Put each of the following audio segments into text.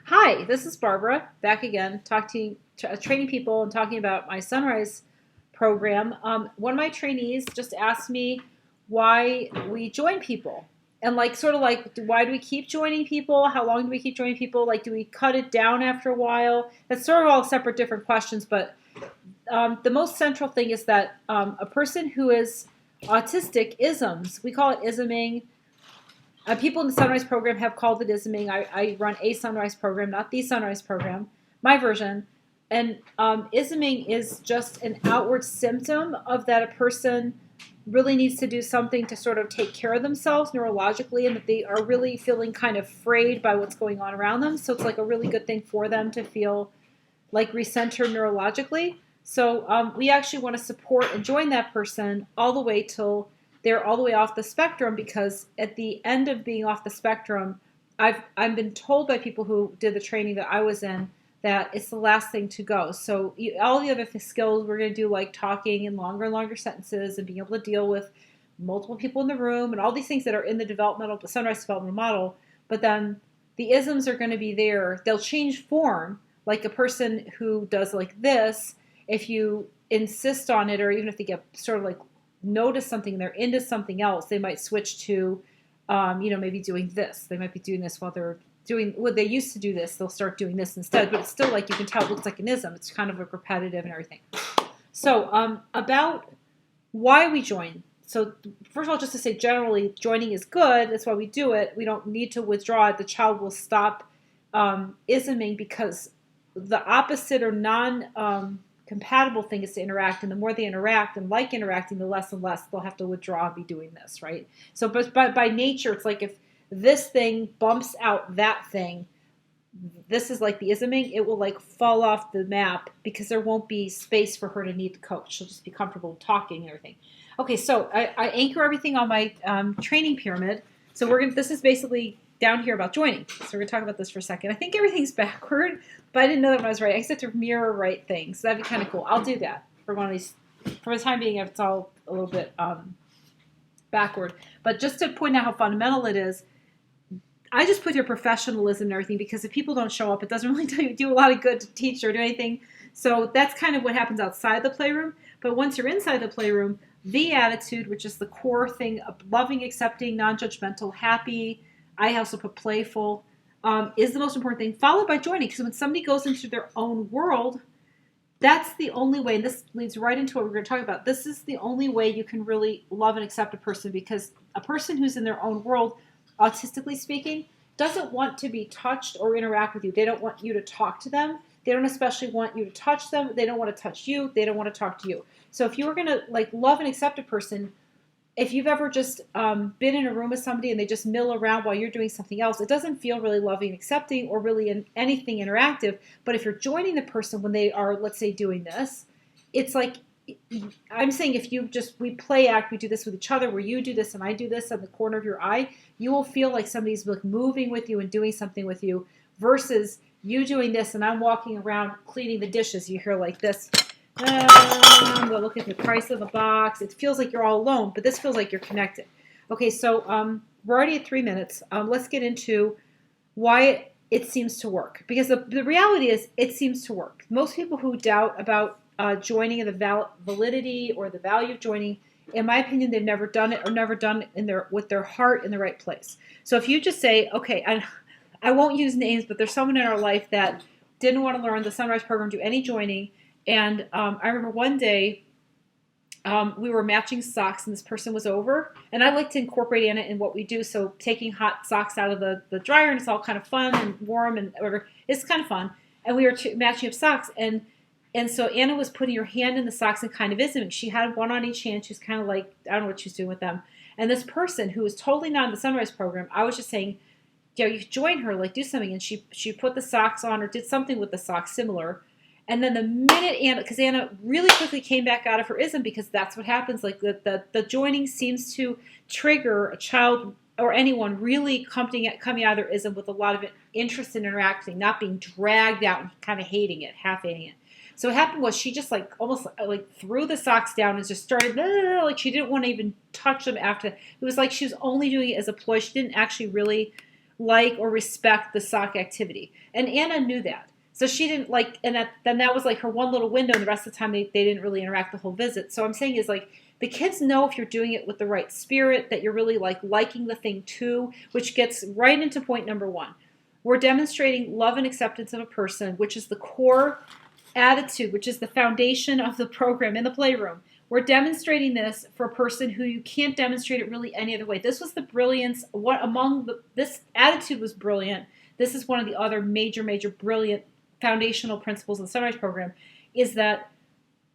Hi, this is Barbara back again, training people and talking about my Sunrise program. One of my trainees just asked me why we join people, and sort of like, why do we keep joining people? How long do we keep joining people? Like, do we cut it down after a while? That's sort of all separate, different questions. But the most central thing is that a person who is autistic isms, we call it isming. People in the Sunrise program have called it isming. I run a Sunrise program, not the Sunrise program, my version. And isming is just an outward symptom of that a person really needs to do something to sort of take care of themselves neurologically, and that they are really feeling kind of frayed by what's going on around them. So it's like a really good thing for them to feel like recentered neurologically. So we actually want to support and join that person all the way till they're all the way off the spectrum, because at the end of being off the spectrum, I've been told by people who did the training that I was in that it's the last thing to go. So all the other skills we're going to do, like talking in longer and longer sentences and being able to deal with multiple people in the room and all these things that are in the Sunrise developmental model. But then the isms are going to be there. They'll change form, like a person who does like this. If you insist on it, or even if they get sort of like notice something and they're into something else, they might switch to, maybe doing this. They might be doing this while they're doing what they used to do this. They'll start doing this instead, but it's still like you can tell it looks like an ism. It's kind of like repetitive and everything. So about why we join. So first of all, just to say generally, joining is good. That's why we do it. We don't need to withdraw it. The child will stop isming, because the opposite or compatible thing is to interact, and the more they interact and like interacting, the less and less they'll have to withdraw and be doing this, right? So but by nature, it's like if this thing bumps out that thing, this is like the isming, it will like fall off the map, because there won't be space for her to need the coach. She'll just be comfortable talking and everything. Okay, so I anchor everything on my training pyramid. So this is basically down here about joining. So we're going to talk about this for a second. I think everything's backward, but I didn't know that when I was right. I get to mirror right things. So that'd be kind of cool. I'll do that for one of these. For the time being, if it's all a little bit backward. But just to point out how fundamental it is, I just put your professionalism and everything, because if people don't show up, it doesn't really do a lot of good to teach or do anything. So that's kind of what happens outside the playroom. But once you're inside the playroom, the attitude, which is the core thing of loving, accepting, non-judgmental, happy, I also put playful, is the most important thing, followed by joining. Because when somebody goes into their own world, that's the only way, and this leads right into what we're going to talk about. This is the only way you can really love and accept a person, because a person who's in their own world, autistically speaking, doesn't want to be touched or interact with you. They don't want you to talk to them. They don't especially want you to touch them. They don't want to touch you. They don't want to talk to you. So if you were going to love and accept a person, if you've ever just been in a room with somebody and they just mill around while you're doing something else, it doesn't feel really loving and accepting or really anything interactive. But if you're joining the person when they are, let's say, doing this, it's like, I'm saying if we play act, we do this with each other, where you do this and I do this on the corner of your eye, you will feel like somebody's like moving with you and doing something with you, versus you doing this and I'm walking around cleaning the dishes. You hear like this. We'll look at the price of the box. It feels like you're all alone, but this feels like you're connected. Okay, so we're already at 3 minutes. Let's get into why it seems to work. Because the reality is, it seems to work. Most people who doubt about joining and the validity or the value of joining, in my opinion, they've never done it, or never done it with their heart in the right place. So if you just say, okay, I won't use names, but there's someone in our life that didn't want to learn the Sunrise program, do any joining. And I remember one day we were matching socks, and this person was over. And I like to incorporate Anna in what we do. So taking hot socks out of the dryer, and it's all kind of fun and warm and whatever. It's kind of fun. And we were matching up socks. And so Anna was putting her hand in the socks and kind of isming. She had one on each hand. She was kind of like, I don't know what she was doing with them. And this person who was totally not in the Sunrise program, I was just saying, you join her, like do something. And she put the socks on or did something with the socks similar. And then the minute Anna really quickly came back out of her ism, because that's what happens. Like the joining seems to trigger a child or anyone really coming out of their ism with a lot of interest in interacting, not being dragged out and kind of half hating it. So what happened was she just almost threw the socks down and just started like she didn't want to even touch them after. It was like she was only doing it as a ploy. She didn't actually really like or respect the sock activity. And Anna knew that. So she didn't like, and then that was like her one little window, and the rest of the time they didn't really interact the whole visit. So I'm saying is like, the kids know if you're doing it with the right spirit, that you're really like liking the thing too, which gets right into point number one. We're demonstrating love and acceptance of a person, which is the core attitude, which is the foundation of the program in the playroom. We're demonstrating this for a person who you can't demonstrate it really any other way. This was the brilliance. This attitude was brilliant. This is one of the other major brilliant foundational principles of the Sunrise program, is that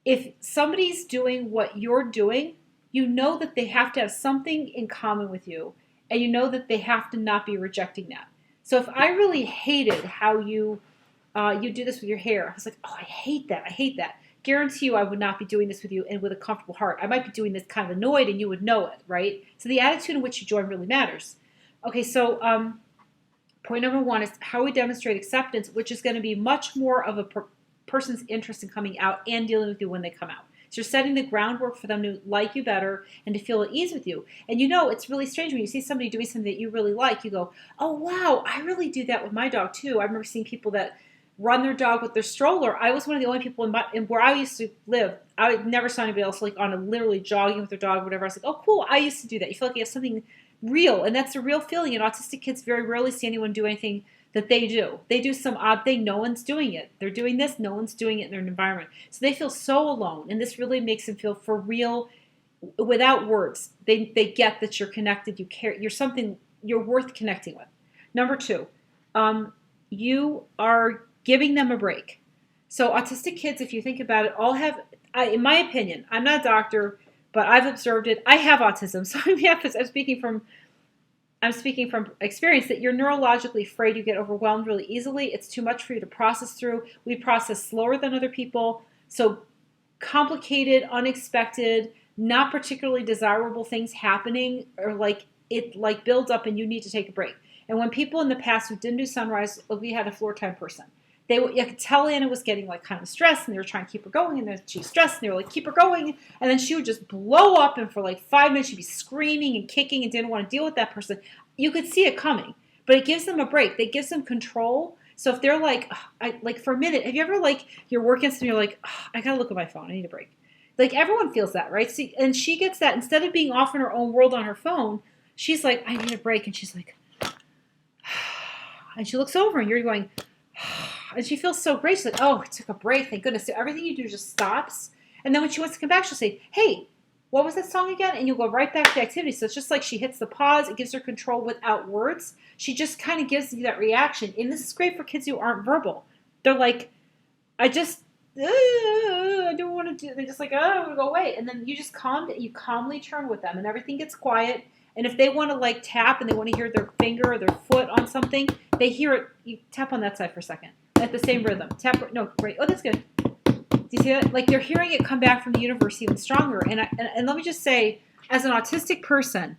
if somebody's doing what you're doing, you know that they have to have something in common with you, and you know that they have to not be rejecting that. So if I really hated how you do this with your hair, I was like, oh, I hate that. Guarantee you I would not be doing this with you and with a comfortable heart. I might be doing this kind of annoyed, and you would know it, right? So the attitude in which you join really matters. Okay, so point number one is how we demonstrate acceptance, which is going to be much more of a person's interest in coming out and dealing with you when they come out. So you're setting the groundwork for them to like you better and to feel at ease with you. And you know, it's really strange when you see somebody doing something that you really like, you go, oh, wow, I really do that with my dog too. I remember seeing people that run their dog with their stroller. I was one of the only people in where I used to live. I never saw anybody else like on a literally jogging with their dog or whatever. I was like, oh, cool, I used to do that. You feel like you have something real, and that's a real feeling. And autistic kids very rarely see anyone do anything that they do. They do some odd thing. No one's doing it. They're doing this. No one's doing it in their environment. So they feel so alone, and this really makes them feel for real without words. They get that you're connected. You care. You're something you're worth connecting with. Number two, you are giving them a break. So autistic kids, if you think about it, all have, in my opinion, I'm not a doctor, but I've observed it. I have autism, so I'm speaking from experience that you're neurologically afraid you get overwhelmed really easily. It's too much for you to process through. We process slower than other people. So complicated, unexpected, not particularly desirable things happening, or like it like builds up and you need to take a break. And when people in the past who didn't do Sunrise, we had a floor time person. You could tell Anna was getting like kind of stressed, and they were trying to keep her going, and then she was stressed, and they were like, keep her going, and then she would just blow up, and for like 5 minutes she'd be screaming and kicking and didn't want to deal with that person. You could see it coming, but it gives them a break. It gives them control. So if they're like, like for a minute, have you ever like you're working and you're like, I gotta look at my phone, I need a break. Like everyone feels that, right? See, and she gets that instead of being off in her own world on her phone, she's like, I need a break, and she's like, and she looks over, and you're going. And she feels so great. She's like, oh, I took a break. Thank goodness. So everything you do just stops. And then when she wants to come back, she'll say, hey, what was that song again? And you'll go right back to the activity. So it's just like she hits the pause. It gives her control without words. She just kind of gives you that reaction. And this is great for kids who aren't verbal. They're like, I don't want to do. They're just like, oh, I want to go away. And then you just calmly turn with them, and everything gets quiet. And if they want to like tap and they want to hear their finger or their foot on something, they hear it. You tap on that side for a second at the same rhythm. Tap. No, great. Oh, that's good. Do you see that? Like they're hearing it come back from the universe even stronger. And let me just say, as an autistic person,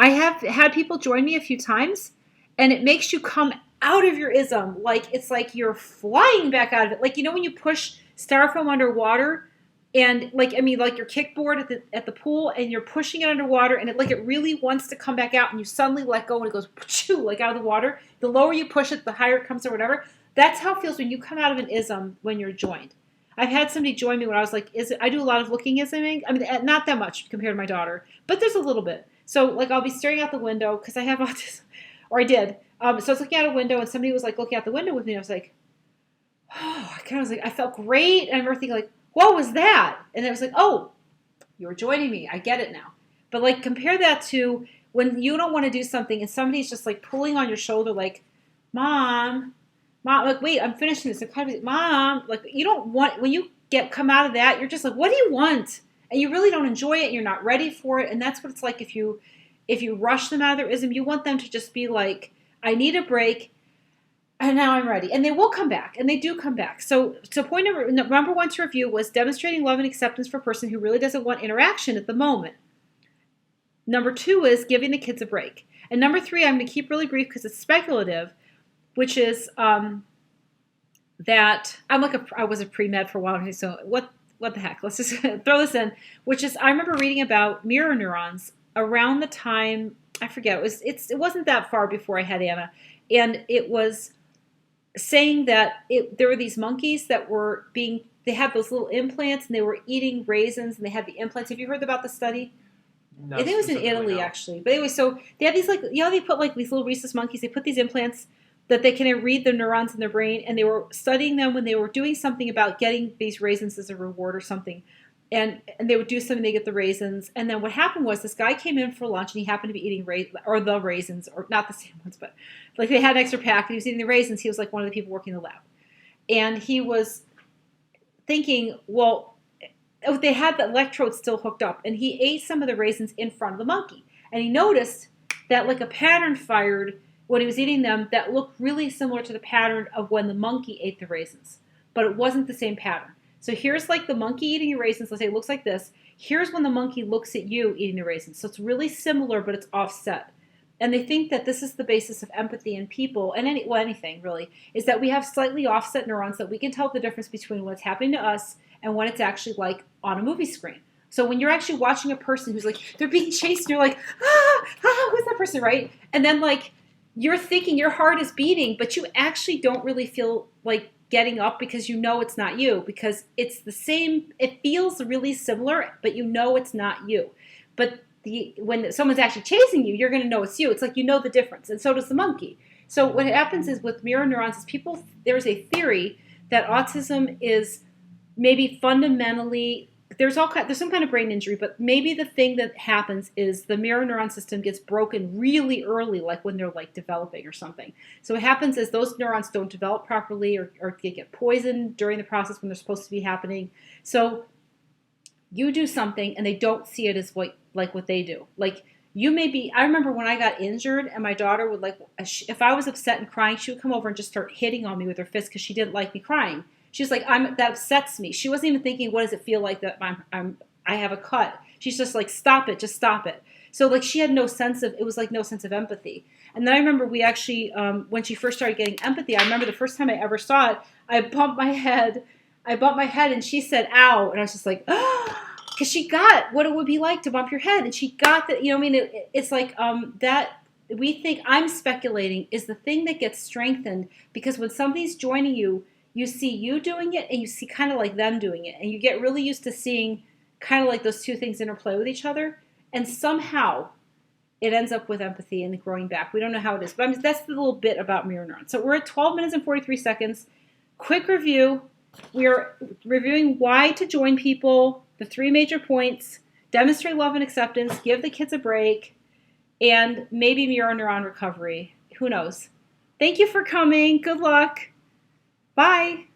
I have had people join me a few times, and it makes you come out of your ism. Like it's like you're flying back out of it. Like you know when you push styrofoam underwater. And like your kickboard at the pool, and you're pushing it underwater, and it really wants to come back out, and you suddenly let go, and it goes like out of the water. The lower you push it, the higher it comes, or whatever. That's how it feels when you come out of an ism when you're joined. I've had somebody join me when I was like, I do a lot of looking isming. I mean, not that much compared to my daughter, but there's a little bit. So like I'll be staring out the window because I have autism, or I did. So I was looking out a window, and somebody was like looking out the window with me. And I was like, oh, I felt great, and I remember thinking like, what was that? And it was like, oh, you're joining me. I get it now. But like compare that to when you don't want to do something and somebody's just like pulling on your shoulder like, Mom, like, wait, I'm finishing this. Mom, like you don't want, when you come out of that, you're just like, what do you want? And you really don't enjoy it. You're not ready for it. And that's what it's like if you rush them out of their ism. You want them to just be like, I need a break. And now I'm ready. And they will come back. And they do come back. So point number one to review was demonstrating love and acceptance for a person who really doesn't want interaction at the moment. Number two is giving the kids a break. And number three, I'm going to keep really brief because it's speculative, which is that I was a pre-med for a while. So what the heck? Let's just throw this in, which is I remember reading about mirror neurons around the time I forget. It wasn't that far before I had Anna, and it was saying that there were these monkeys that were being, they had those little implants and they were eating raisins and they had the implants. Have you heard about the study? No, I think it was in Italy, no. actually. But anyway, so they have these, like, they put like these little rhesus monkeys, they put these implants that they can read the neurons in their brain, and they were studying them when they were doing something about getting these raisins as a reward or something. And they would do something, they get the raisins. And then what happened was this guy came in for lunch and he happened to be eating the raisins, or not the same ones, but like they had an extra pack and he was eating the raisins. He was like one of the people working in the lab. And he was thinking, well, they had the electrodes still hooked up, and he ate some of the raisins in front of the monkey. And he noticed that like a pattern fired when he was eating them that looked really similar to the pattern of when the monkey ate the raisins. But it wasn't the same pattern. So here's like the monkey eating your raisins. Let's say it looks like this. Here's when the monkey looks at you eating the raisins. So it's really similar, but it's offset. And they think that this is the basis of empathy in people, and anything really, is that we have slightly offset neurons that we can tell the difference between what's happening to us and what it's actually like on a movie screen. So when you're actually watching a person who's like, they're being chased, and you're like, who's that person, right? And then like, you're thinking your heart is beating, but you actually don't really feel like getting up because you know it's not you, because it's the same, it feels really similar, but you know it's not you. But when someone's actually chasing you, you're going to know it's you. It's like you know the difference, and so does the monkey. So what happens is with mirror neurons is there's a theory that autism is maybe fundamentally, there's some kind of brain injury, but maybe the thing that happens is the mirror neuron system gets broken really early, like when they're like developing or something. So what happens is those neurons don't develop properly, or they get poisoned during the process when they're supposed to be happening. So you do something and they don't see it as what they do. Like you may be, I remember when I got injured and my daughter would like, if I was upset and crying, she would come over and just start hitting on me with her fist because she didn't like me crying. She was like, that upsets me. She wasn't even thinking, what does it feel like that I have a cut? She's just like, stop it, just stop it. So like she had no sense of empathy. And then I remember we actually, when she first started getting empathy, I remember the first time I ever saw it, I bumped my head and she said, ow. And I was just like, because she got what it would be like to bump your head. And she got that, it's like that we think, I'm speculating, is the thing that gets strengthened because when somebody's joining you, you see you doing it and you see kind of like them doing it. And you get really used to seeing kind of like those two things interplay with each other. And somehow it ends up with empathy and growing back. We don't know how it is. But that's the little bit about mirror neurons. So we're at 12 minutes and 43 seconds. Quick review. We are reviewing why to join people, the 3 major points, demonstrate love and acceptance, give the kids a break, and maybe mirror neuron recovery. Who knows? Thank you for coming. Good luck. Bye.